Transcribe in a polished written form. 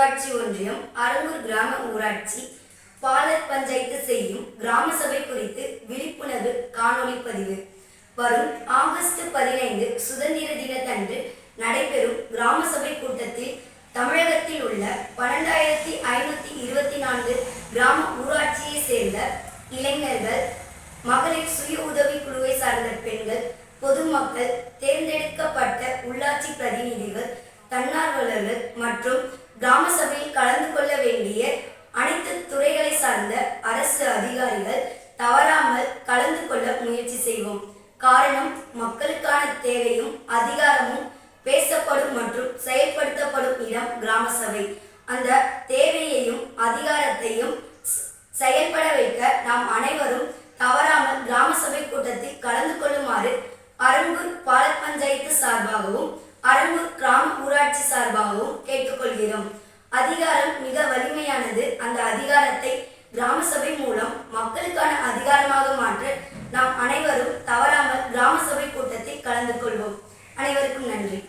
ஊராட்சி ஒன்றியம் அரங்கூர் கிராம ஊராட்சி பாலர் பஞ்சாயத்து செய்யும் கிராம சபை குறித்து விழிப்புணர்வு காணொலி பதிவு. வரும் ஆகஸ்ட் 15 சுதந்திர தினத்தன்று நடைபெறும் கிராம சபை கூட்டத்தில் தமிழகத்தில் உள்ள 12,524 கிராம ஊராட்சியை சேர்ந்த இளைஞர்கள், மகளிர் சுய உதவி குழுவை சார்ந்த பெண்கள், பொதுமக்கள், தேர்ந்தெடுக்கப்பட்ட உள்ளாட்சி பிரதிநிதிகள், தன்னார்வலர்கள் மற்றும் கிராம சபையில் கலந்து கொள்ள வேண்டிய அனைத்து துறைகளை சார்ந்த அரசு அதிகாரிகள் தவறாமல் கலந்து கொள்ள முயற்சி செய்வோம். காரணம், மக்களுக்கான தேவையும் அதிகாரமும் பேசப்படும் மற்றும் செயல்படுத்தப்படும் இடம் கிராம சபை. அந்த தேவையையும் அதிகாரத்தையும் செயல்பட வைக்க நாம் அனைவரும் தவறாமல் கிராம சபை கூட்டத்தில் கலந்து கொள்ளுமாறு அரங்கூர் பாலர் பஞ்சாயத்து சார்பாகவும் அரங்கூர் கிராம ஊராட்சி சார்பாகவும் கேட்டுக்கொள்கிறோம். அதிகாரம் மிக வலிமையானது. அந்த அதிகாரத்தை கிராம சபை மூலம் மக்களுக்கான அதிகாரமாக மாற்ற நாம் அனைவரும் தவறாமல் கிராம சபை கூட்டத்தில் கலந்து கொள்வோம். அனைவருக்கும் நன்றி.